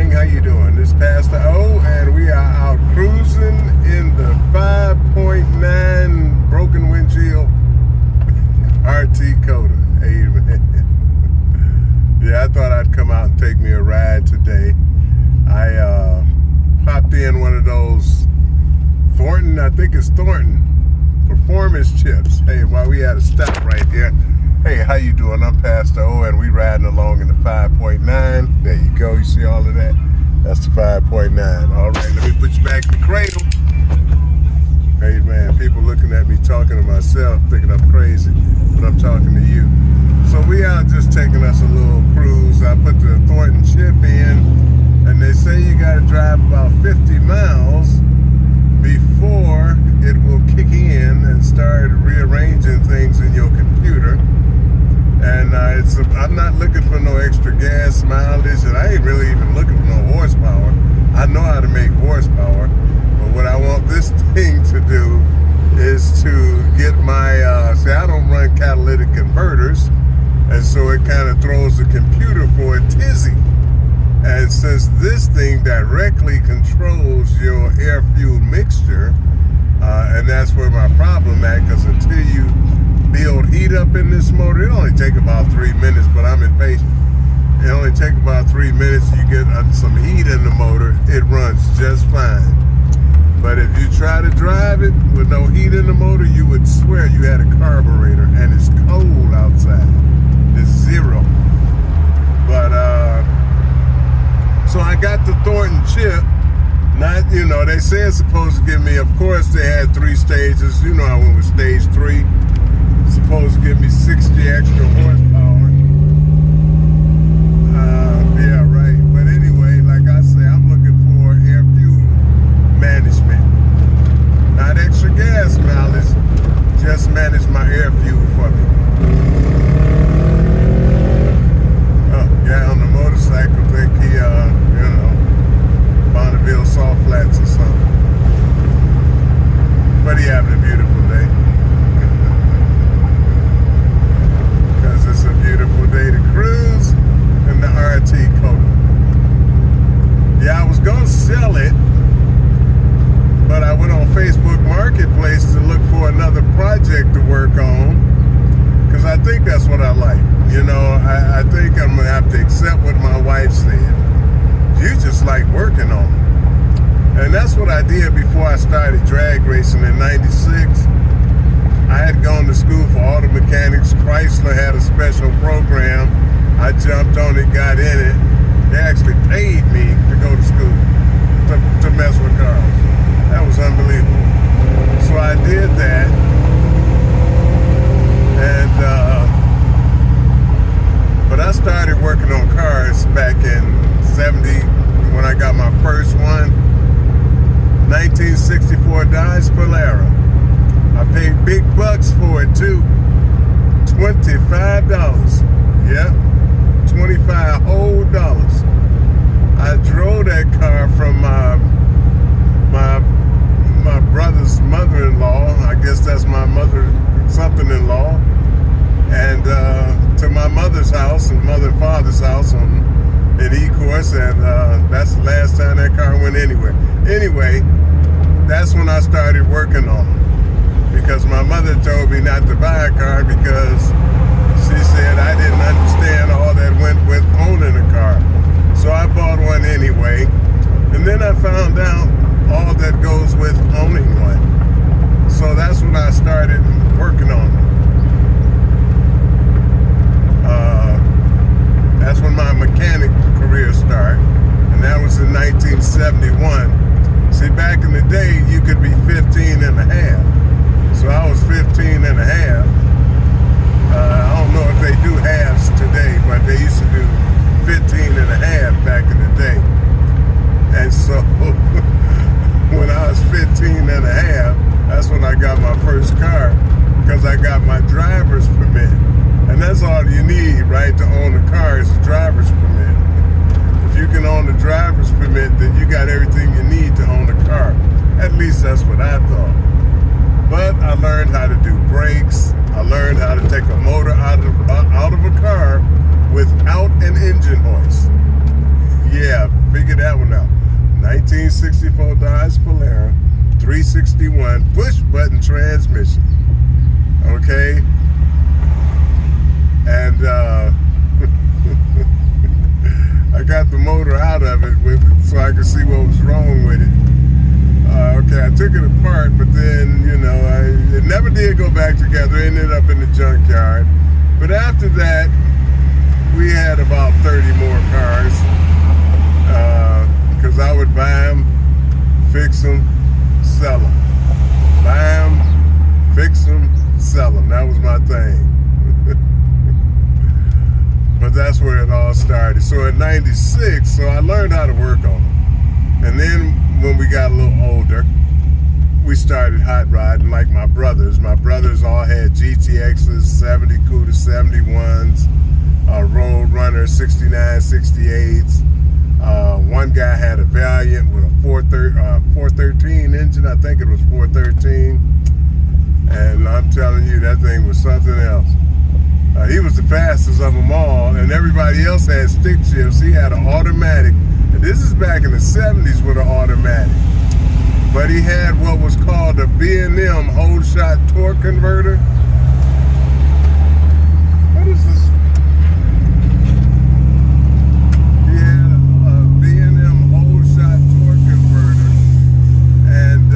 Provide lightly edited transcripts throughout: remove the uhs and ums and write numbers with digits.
morning. How you doing? This is Pastor O, and we are out cruising in the 5.9 broken windshield RT KOTA. Amen. Yeah, I thought I'd come out and take me a ride today. I popped in one of those Thornton, I think it's Thornton, performance chips. Hey, while we had a stop right here. Hey, how you doing? I'm Pastor O, and we riding along in the 5.9. There you go. You see all of that? That's the 5.9. All right, let me put you back in the cradle. Hey, man, people looking at me talking to myself, thinking I'm crazy, but I'm talking to you. So we are just taking us a little cruise. I put the Thornton chip in, and they say you got to drive about 50 miles before it will kick in and start rearranging things in your computer. And I'm not looking for no extra gas mileage, and I ain't really even looking for no horsepower. I know how to make horsepower, but what I want this thing to do is to get my, see, I don't run catalytic converters, and so it kind of throws the computer for a tizzy. And since this thing directly controls your air-fuel mixture, and that's where my problem at, because until you build heat up in this motor, it only take about 3 minutes, but I'm impatient. It only take about 3 minutes, you get some heat in the motor, it runs just fine. But if you try to drive it with no heat in the motor, you would swear you had a carburetor, and it's cold outside. It's 0. But, so I got the Thornton chip. Not, you know, they say it's supposed to give me, of course, they had 3 stages. You know, I went with stage 3. It's supposed to give me 60 extra horsepower. Yeah, right. But anyway, like I say, I'm looking for air fuel management. Not extra gas mileage, just manage my air fuel for me. Oh, guy on the motorcycle think he, you know, Bonneville Salt Flats or something. But he having a beautiful day. Because it's a beautiful day to cruise in the RT KOTA. Yeah, I was going to sell it, but I went on Facebook Marketplace to look for another project to work on, because I think that's what I like. You know, I think I'm going to have to accept what my wife said. You just like working on it. And that's what I did before I started drag racing in '96. I had gone to school for auto mechanics. Chrysler had a special program. I jumped on it, got in it. They actually paid me to go to school to mess with cars. That was unbelievable. So I did that. And, but I started working on cars back in '70 when I got my first one. 1964 Dodge Polara. I paid big bucks for it too. $25. Yep, $25 whole dollars. I drove that car from my brother's mother-in-law. I guess that's my mother something-in-law, and to my mother's house and mother and father's house in E-Course, and that's the last time that car went anywhere. Anyway, that's when I started working on it, because my mother told me not to buy a car because she said I didn't understand all that went with owning a car. So I bought one anyway, and then I found out all that goes with owning one. So that's when I started working on it. That's when my mechanic career started, and that was in 1971. See, back in the day, you could be 15 and a half. So I was 15 and a half. I don't know if they do halves today, but they used to do 15 and a half back in the day. And so when I was 15 and a half, that's when I got my first car, because I got my driver's permit. And that's all you need, right, to own a car is a driver's permit. If you can own a driver's permit, then you got everything you need to own a car. At least that's what I thought. But I learned how to do brakes. I learned how to take a motor out of a car without an engine hoist. Yeah, figured 64 Dodge Polara, 361, push button transmission. Okay? And I got the motor out of it so I could see what was wrong with it. Okay, I took it apart, but then, you know, it never did go back together. It ended up in the junkyard. But after that, we had about 30 more cars. Because I would buy them, fix them, sell them. Buy them, fix them, sell them. That was my thing. But that's where it all started. So in '96, so I learned how to work on them. And then when we got a little older, we started hot rodding like my brothers. My brothers all had GTXs, 70 KOTA 71s, Road Runner 69, 68s. One guy had a Valiant with a 413 engine. I think it was 413. And I'm telling you, that thing was something else. He was the fastest of them all, and everybody else had stick shifts. He had an automatic. And this is back in the 70s with an automatic. But he had what was called a B&M whole shot torque converter. What is this? He had a B&M whole shot torque converter. And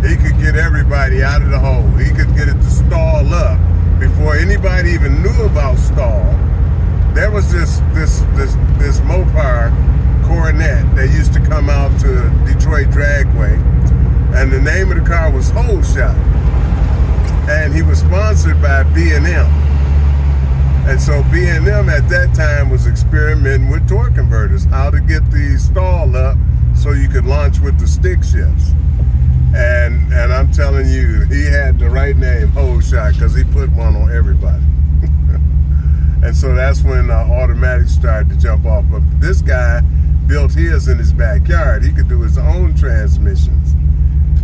he could get everybody out of the hole. He could get it to stall up before anybody even knew about stall. There was this Mopar Coronet that used to come out to Detroit Dragway, and the name of the car was Whole Shot, and he was sponsored by B&M. And so B&M at that time was experimenting with torque converters, how to get the stall up so you could launch with the stick shifts. And I'm telling you, he had the right name, Whole Shot, because he put one on everybody. And so that's when automatics started to jump off. But this guy built his in his backyard. He could do his own transmissions.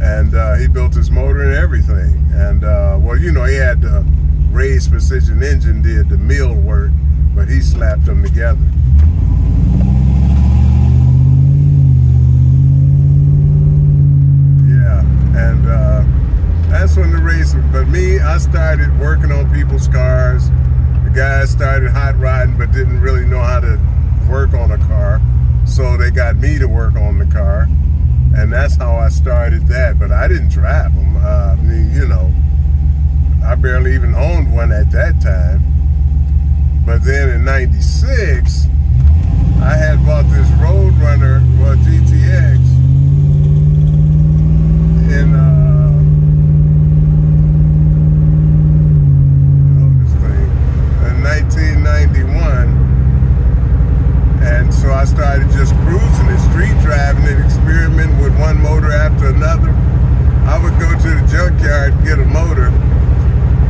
And he built his motor and everything. And, well, you know, he had the raised precision engine, did the mill work, but he slapped them together. And that's when the race, but me, I started working on people's cars. The guys started hot rodding, but didn't really know how to work on a car. So they got me to work on the car. And that's how I started that. But I didn't drive them. I mean, you know, I barely even owned one at that time. But then in '96, I had bought this Road Runner, well, GTX, in this thing in 1991, and so I started just cruising and street driving and experimenting with one motor after another. I would go to the junkyard and get a motor,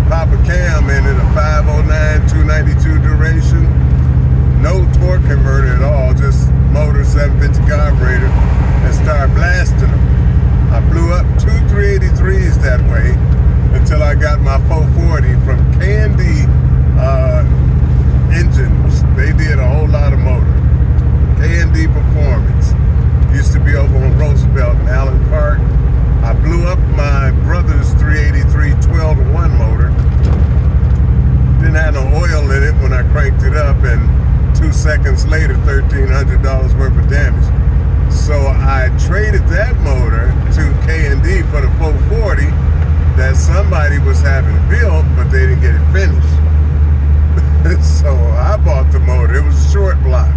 pop a cam in it, a 509 292 duration, no torque converter at all, just motor, 750 carburetor, and start blasting them. I blew up 2 383s that way until I got my 440 from Candy Engines. They did a whole lot of motor. Candy Performance. Used to be over on Roosevelt in Allen Park. I blew up my brother's 383 12-to-1 motor. Didn't have no oil in it when I cranked it up, and 2 seconds later, $1,300 worth of damage. So I traded that motor to K&D for the 440 that somebody was having built, but they didn't get it finished. So I bought the motor. It was a short block.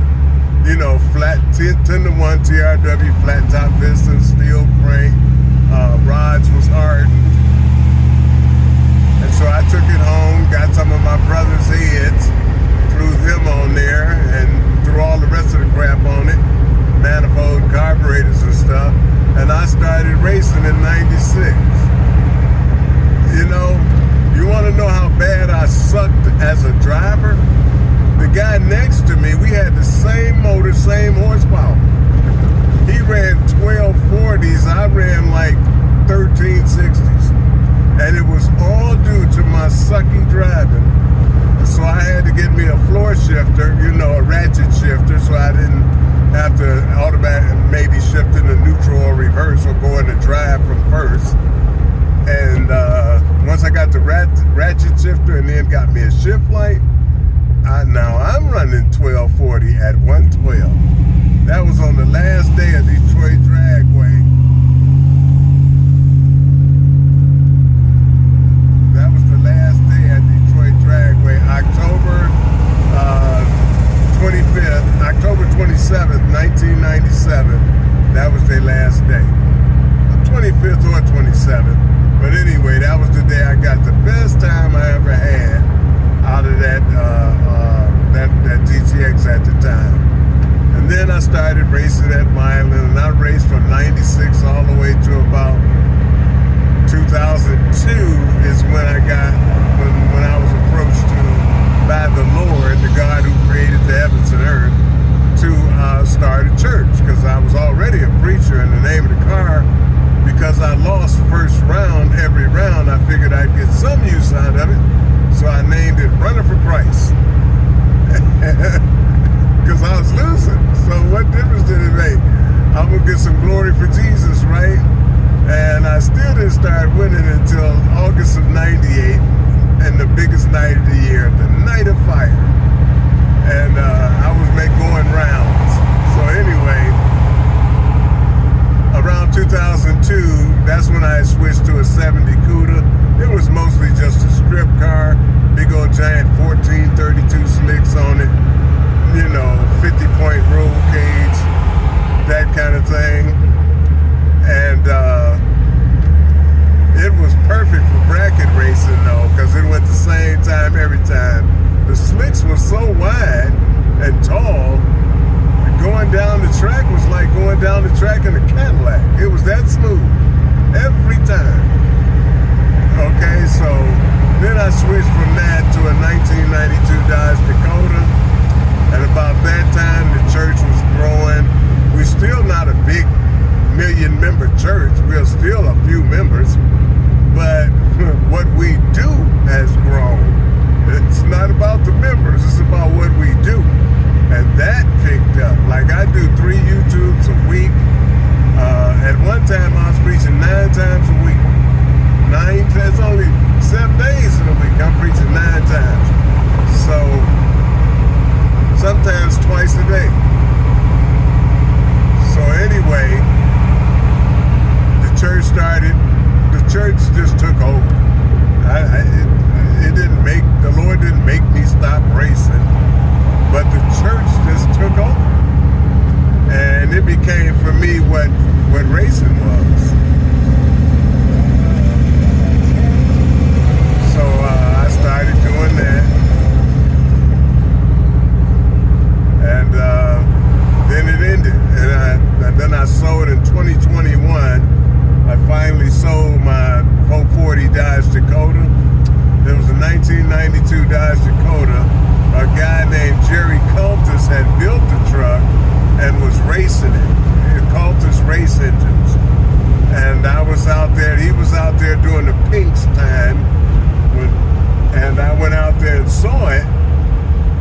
You know, flat 10-to-1 TRW, flat top piston, steel crank, rods was hardened. And so I took it home, got some of my brother's heads, threw them on there, and threw all the rest of the crap on it. Manifold, carburetors and stuff, and I started racing in '96. You know, you want to know how bad I sucked as a driver? The guy next to me, we had the same motor, same horsepower. He ran 1240s, I ran like 1360s, and it was all due to my sucky driving. So I had to get me a floor shifter, you know, a ratchet shifter, so I didn't have have to automatically maybe shift into neutral or reverse or go into drive from first. And once I got the ratchet shifter and then got me a shift light, now I'm running 1240 at 112. That was on the last day of Detroit Dragway. That was the last day at Detroit Dragway, October 25th, October 27th, 1997. That was their last day. 25th or 27th. But anyway, that was the day I got the best time I ever had out of that GTX at the time. And then I started racing at Milan, and I raced from 96 all the way to about 2002 is when I got, when I was approached by the Lord, the God who created the heavens and earth, to start a church, because I was already a preacher. And the name of the car, because I lost first round every round, I figured I'd get some use out of it, so I named it Runner for Christ. Because I was losing, so what difference did it make? I'm gonna get some glory for Jesus, right? And I still didn't start winning until August of '98, and the biggest night of the year, the night of fire. And I was going rounds. So anyway, around 2002, that's when I switched to a 70 KOTA. It was mostly just a strip car, big old giant 1432 slicks on it, 50-point roll cage, that kind of thing. And it was perfect for bracket racing though, because it went the same time every time. The slicks were so wide and tall, going down the track was like going down the track in a Cadillac. It was that smooth every time. Okay, so then I switched from that to a 1992 Dodge Dakota. And about that time, the church was growing. We're still not a big million-member church. We're still a few members. But what we do has grown. It's not about the members. It's about what we do. And that picked up. Like, I do 3 YouTubes a week. At one time, I was preaching 9 times a week. That's only 7 days in a week. I'm preaching 9 times. So, sometimes twice a day. So anyway, the church just took over. The Lord didn't make me stop racing, but the church just took over. And it became for me what racing was. So I started doing that. And then it ended. And then I sold in 2021. I finally sold my 440 Dodge Dakota. It was a 1992 Dodge Dakota. A guy named Jerry Cultus had built the truck and was racing it. Cultus Race Engines. And I was out there, he was out there doing the Pinks time. And I went out there and saw it.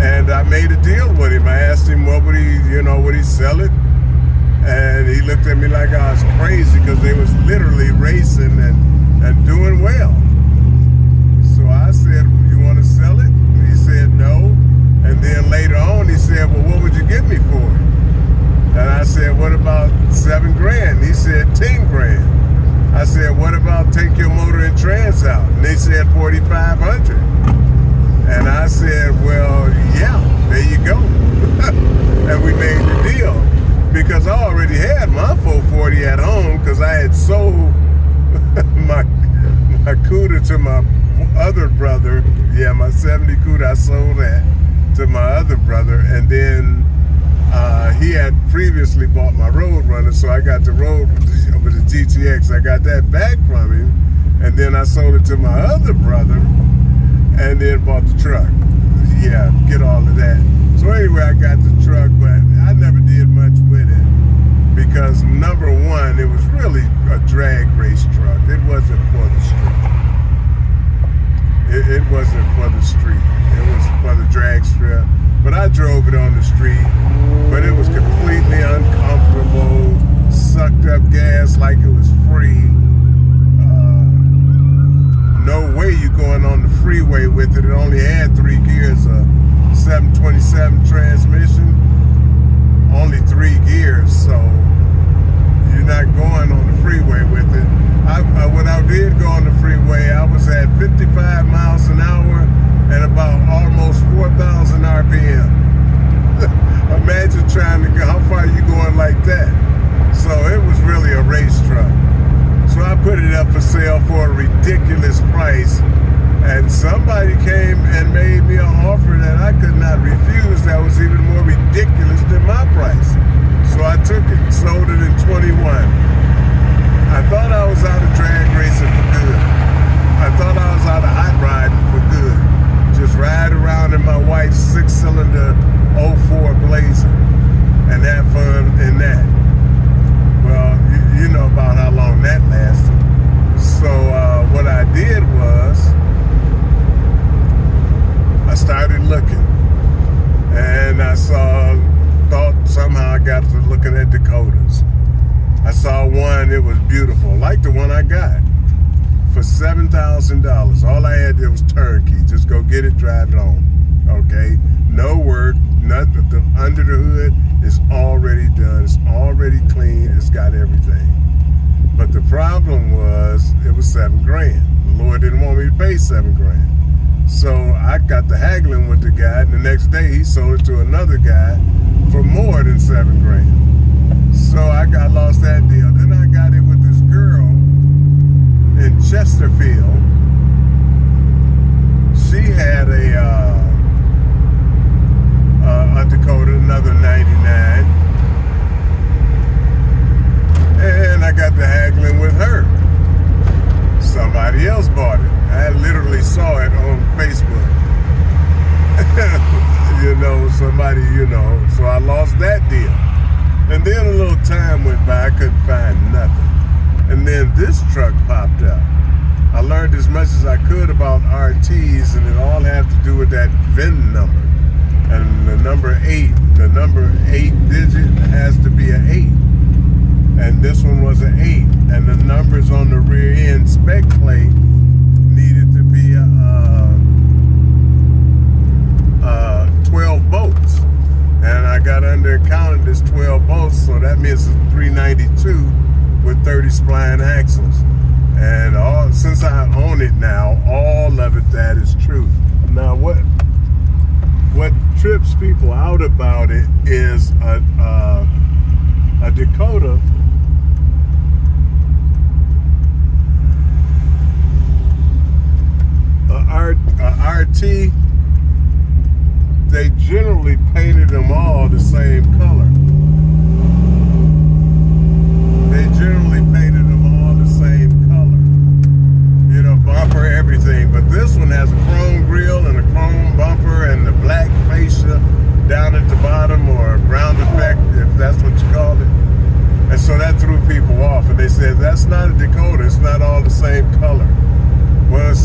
And I made a deal with him. I asked him what would he sell it? And he looked at me like I was crazy, because they was literally racing and doing well. So I said, well, you want to sell it? And he said no. And then later on he said, well, what would you give me for it? And I said, what about $7 grand? He said 10 grand. I said, what about take your motor and trans out? And they said 4,500. And I said, well, yeah, there you go. And we made the deal, because I already had my 440 at home, because I had sold my COTA to my other brother. Yeah, my 70 COTA, I sold that to my other brother. And then he had previously bought my Roadrunner, so I got the with the GTX. I got that back from him. And then I sold it to my other brother, and then bought the truck. Yeah, get all of that. So anyway, I got the truck, but I never did much with it, because number one, it was really a drag race truck. It wasn't for the street. It wasn't for the street. It was for the drag strip. But I I drove it on the street, but it was completely uncomfortable, sucked up gas like it was free. No way you going on the freeway with it. It only had 3 gears, a 727 transmission, only 3 gears, so you're not going on the freeway with it. When I did go on the freeway, I was at 55 miles an hour and about almost 4,000 RPM. Imagine trying to go, how far are you going like that? So it was really a race truck. So I put it up for sale for a ridiculous price, and somebody came and made me an offer that I could not refuse that was even more ridiculous than my price. So I took it and sold it in 21. I thought I was out of drag racing for good. I thought I was out of hot riding for good. Just ride around in my wife's 6-cylinder 04 Blazer and have fun in that. Well, you know about how long that lasted. So what I did was I started looking, and thought somehow I got to looking at Dakotas. I saw one, it was beautiful, like the one I got, for $7,000. All I had to do was turnkey. Just go get it, drive it home. Okay? No work, nothing. Under the hood is already done. It's already clean. It's got everything. But the problem was, it was $7 grand. The Lord didn't want me to pay $7 grand. So I got to haggling with the guy, and the next day he sold it to another guy for more than $7 grand. So I lost that deal. Then I got it with this girl in Chesterfield. She had a Dakota, another 99. And I got to haggling with her. Somebody else bought it. I literally saw it on Facebook. So I lost that deal. And then a little time went by, I couldn't find nothing. And then this truck popped up. I learned as much as I could about RTs, and it all had to do with that VIN number. And the number 8 digit has to be an 8. And this one was an 8. And the numbers on the rear end spec plate needed to be 12 bolts. And I got under and counted this 12 bolts, so that means it's 392 with 30 spline axles. And since I own it now, all of it, that is true. Now what trips people out about it is a Dakota a RT, they generally painted them all the same color. Bumper, everything. But this one has a chrome grille and a chrome bumper and the black fascia down at the bottom, or ground effect, if that's what you call it. And so that threw people off, and they said, that's not a Dakota, it's not all the same color. Well,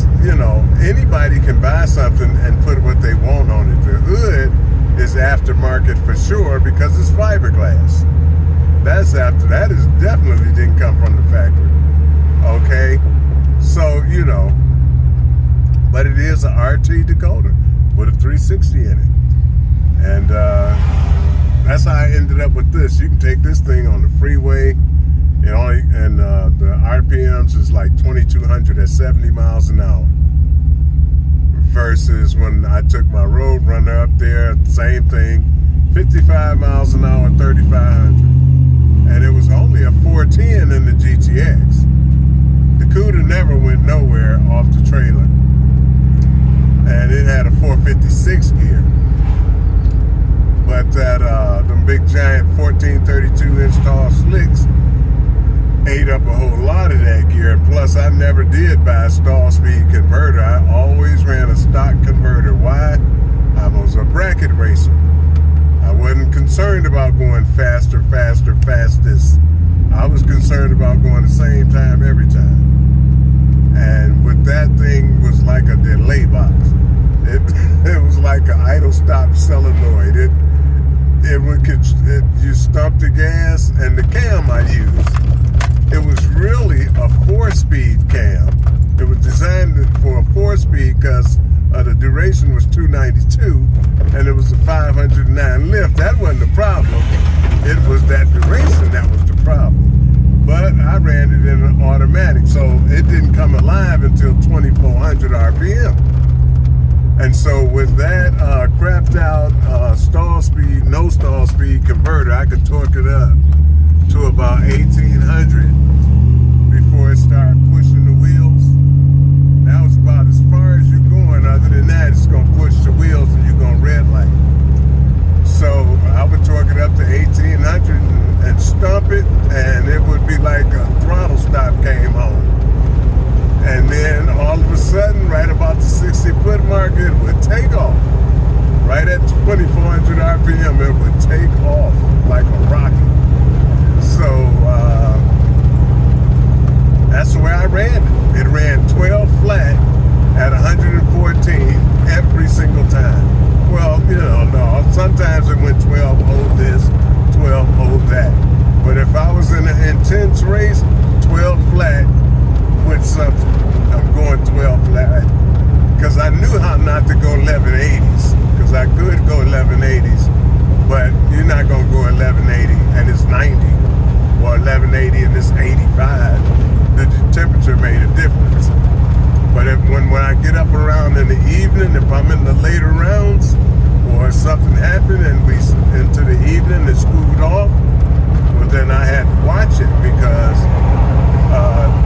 anybody can buy something and put what they want on it. The hood is aftermarket for sure because it's fiberglass. That is definitely didn't come from the factory. Okay? So, but it is an RT Dakota with a 360 in it. And that's how I ended up with this. You can take this thing on the freeway, and the RPMs is like 2,200 at 70 miles an hour. Versus when I took my Road Runner up there, same thing, 55 miles an hour, 3,500. And it was only a 410 in the GTX. The COTA never went nowhere off the trailer. And it had a 456 gear. But them big giant 1432-inch tall slicks ate up a whole lot of that gear. And plus, I never did buy a stall speed converter. I always ran a stock converter. Why? I was a bracket racer. I wasn't concerned about going faster, fastest. I was concerned about going the same time every time. And with that thing was like a delay box. It was like an idle stop solenoid. you stump the gas, and the cam I used, it was really a 4-speed cam. It was designed for a 4-speed because the duration was 292, and it was a 509 lift. That wasn't the problem. It was that duration that was the problem. But I ran it in an automatic, so it didn't come alive until 2,400 RPM. And so with that crapped out no stall speed converter, I could torque it up to about 1,800 before it started pushing the wheels. That was about as far as you're going. Other than that, it's going to push the wheels and you're going to red light. So I would torque it up to 1,800 and stump it, and it would be like a throttle stop came on. And then all of a sudden, right about the 60-foot mark, it would take off. Right at 2,400 RPM, it would take off like a rocket. So that's the way I ran it. It ran 12 flat at 114 every single time. Well, no, sometimes it went 12, hold this, 12, hold that. But if I was in an intense race, 12 flat with something, I'm going 12 flat. Because I knew how not to go 1180s. Because I could go 1180s, but you're not going to go 1180 and it's 90, or 1180 and it's 85. The temperature made a difference. But when I get up around in the evening, if I'm in the later rounds, or something happened and we into the evening it's cooled off, well then I had to watch it, because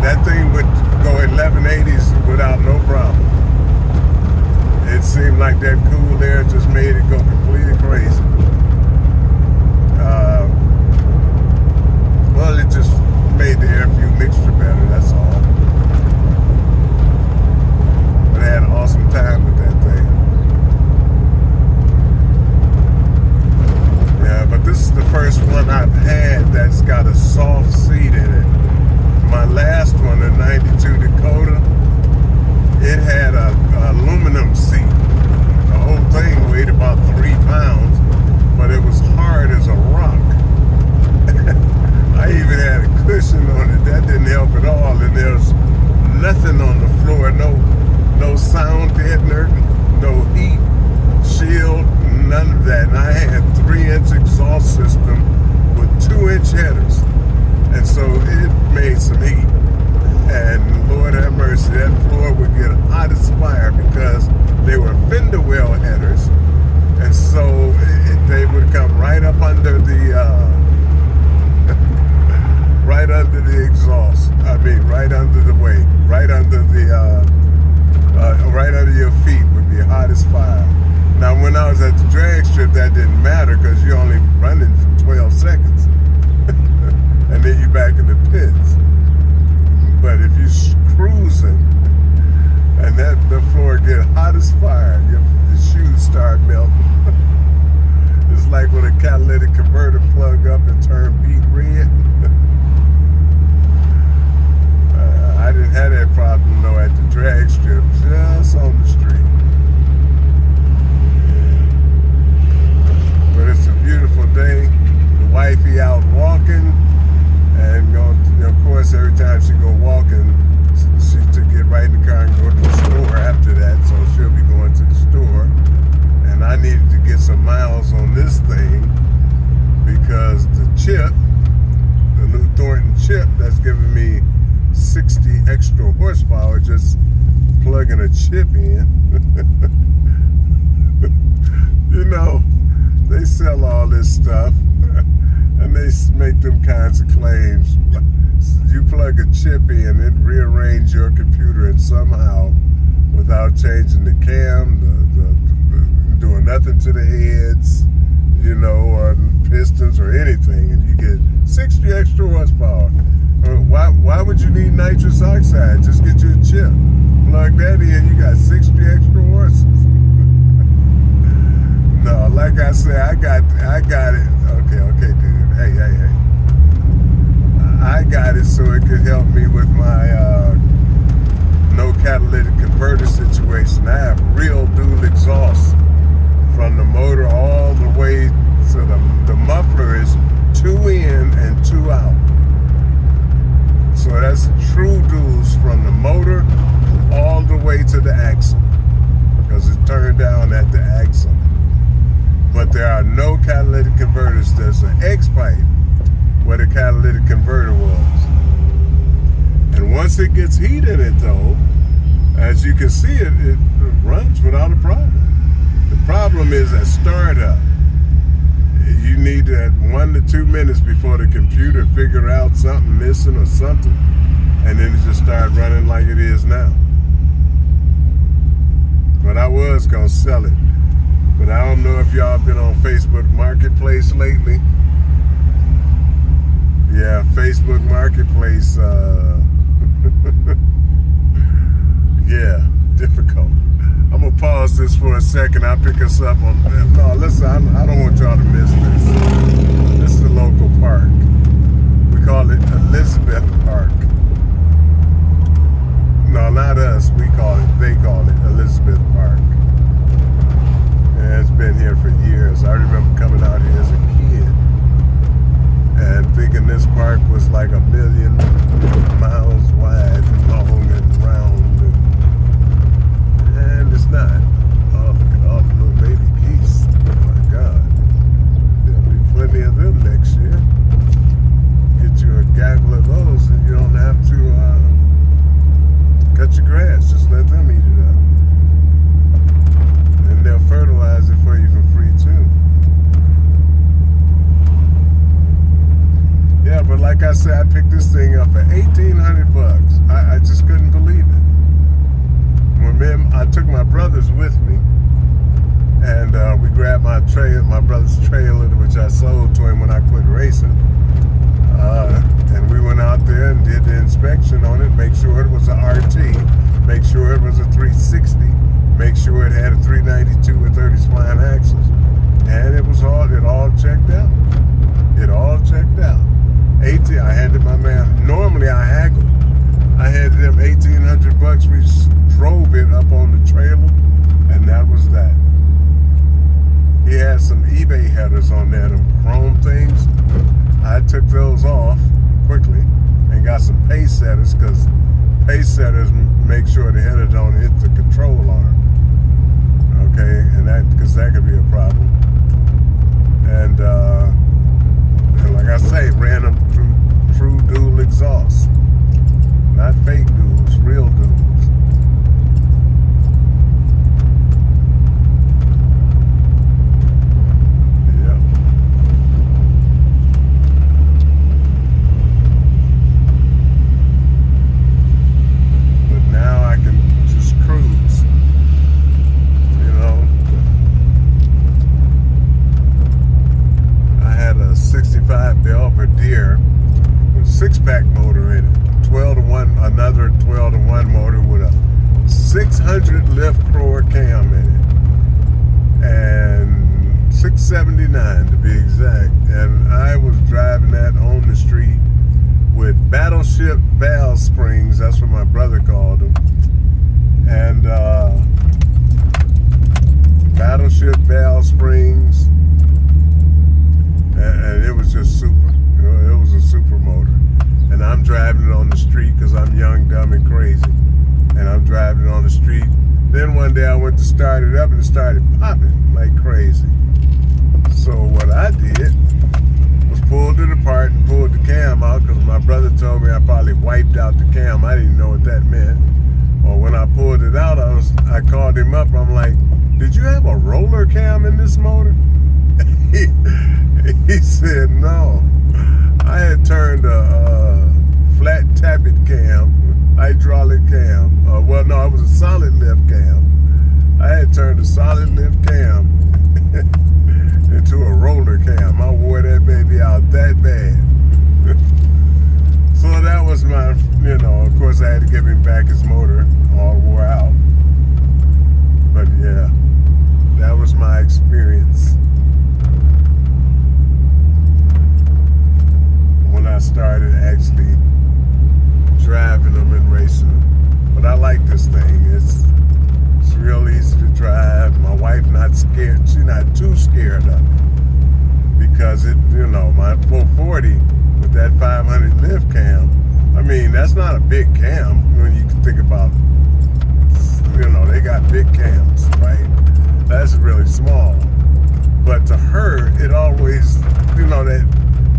that thing would go 1180s without no problem. It seemed like that cool air just made it go completely crazy. Well, it just made the air fuel mixture better, that's all. But I had an awesome time with that thing. Yeah, but this is the first one I've had that's got a soft seat in it. My last one, the 92 Dakota, it had a aluminum seat. The whole thing weighed about 3 pounds, but it was hard as a rock. I even had a cushion on it. That didn't help at all. And there's nothing on the floor, no sound deadener, no heat shield, none of that. And I had 3-inch exhaust system with 2-inch headers. And so it made some heat. And Lord have mercy, that floor would get hot as fire because they were fender well headers. And so they would come right up under the right under the exhaust. I mean, right under the weight, right under the right under your feet would be hot as fire. Now, when I was at the drag strip, that didn't matter because you're only running for 12 seconds, and then you're back in the pits. But if you're cruising and the floor get hot as fire, your shoes start melting. It's like when a catalytic converter plug up and turn beet red. I didn't have that problem though at the drag strip, just on the street. Yeah. But it's a beautiful day. The wifey out walking, and of course every time she go walking, she to get right in the car and go to the store after that, so she'll be going to the store. And I needed to get some miles on this thing because the chip, the new Thornton chip that's giving me 60 extra horsepower just plugging a chip in. They sell all this stuff and they make them kinds of claims. You plug a chip in, it rearranges your computer and somehow, without changing the cam, doing nothing to the heads, or pistons or anything, and you get 60 extra horsepower. Why would you need nitrous oxide? Just get you a chip. Plug that in, you got 60 extra horses. No, like I said, I got it. Okay, dude. Hey. I got it so it could help me with my no catalytic converter situation. I have real dual exhaust from the motor all the way to the way to the axle because it turned down at the axle. But there are no catalytic converters. There's an X pipe where the catalytic converter was. And once it gets heat in it though, as you can see, it runs without a problem. The problem is at startup. You need 1 to 2 minutes before the computer figure out something missing or something, and then it just start running like it is now. But I was gonna sell it. But I don't know if y'all been on Facebook Marketplace lately. Yeah, Facebook Marketplace, yeah, difficult. I'm gonna pause this for a second. I'll pick us up on. No, listen, I don't want y'all to miss this. This is the local park. We call it Elizabeth Park. No, not us. We call it. They call it Elizabeth Park. And it's been here for years. I remember coming out here as a kid and thinking this park was like 1,000,000 miles wide and long and round. And it's not. Oh, look at all the little baby geese. Oh my God. There'll be plenty of them next year. Get you a gaggle of those and you don't have to cut your grass. Just let them eat it up. And they'll fertilize it for you for free too. Yeah, but like I said, I picked this thing up for $1,800. I just couldn't believe it. I took my brothers with me, and we grabbed my brother's trailer, which I sold to him when I quit racing. And we went out there and did the inspection on it, make sure it was a RT, make sure it was a 360, make sure it had a 392 with 30 spline axles, and it all checked out. It all checked out. I handed my man. Normally I haggled. I handed him $1,800. We drove it up on the trailer, and that was that. He had some eBay headers on there, them chrome things. I took those off quickly and got some pace setters, because pace setters make sure the header don't hit the control arm. Okay, and because that could be a problem. And like I say, ran them through true dual exhaust. Not fake dudes, real dudes. Yeah. But now I can just cruise. You know. I had a 65 Belvedere with 6-pack motor in it. 12-to-1, another 12-to-1 motor with a 600 lift Crower cam in it, and 679 to be exact. And I was driving that on the street with battleship valve springs. That's what my brother called them. And battleship valve springs, and it was just super. It was a super motor. And I'm driving it on the street because I'm young, dumb, and crazy. And I'm driving it on the street. Then one day I went to start it up and it started popping like crazy. So what I did was pulled it apart and pulled the cam out, because my brother told me I probably wiped out the cam. I didn't know what that meant. Or when I pulled it out, I called him up. I'm like, did you have a roller cam in this motor? He said no. I had turned a flat tappet cam, hydraulic cam. Well, no, it was a solid lift cam. I had turned a solid lift cam into a roller cam. I wore that baby out that bad. So that was my, of course I had to give him back his motor, all wore out. But yeah, that was my experience when I started actually driving them and racing them. But I like this thing. It's real easy to drive. My wife not scared. She's not too scared of it, because it, my 440 with that 500 lift cam. I mean, that's not a big cam when you think about you know, they got big cams, right? That's really small. But to her, it always, you know, that,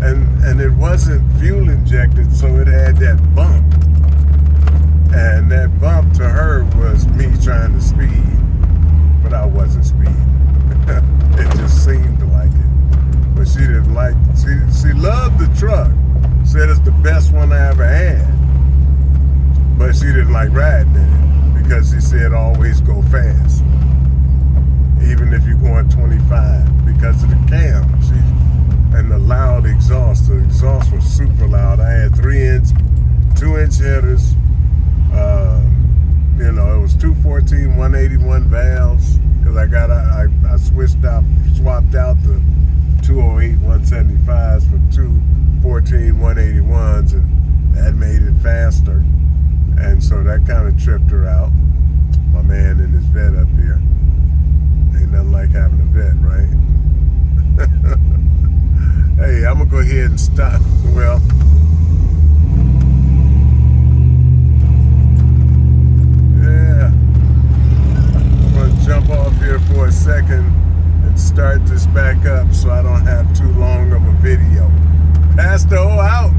and it wasn't fuel injected, so it had that bump. And that bump to her was me trying to speed, but I wasn't speeding. It just seemed like it. But she didn't like it. She loved the truck. Said it's the best one I ever had. But she didn't like riding in it because she said always go fast. Even if you're going 25 because of the cam. And the loud exhaust. The exhaust was super loud. I had 2-inch headers. You know, it was 214 181 valves because I swapped out the 208 175s for 214 181s, and that made it faster. And so that kind of tripped her out. My man in his vet up here. Ain't nothing like having a vet, right? Hey, I'm gonna go ahead and stop. Well, yeah, I'm gonna jump off here for a second and start this back up so I don't have too long of a video. Pastor O out.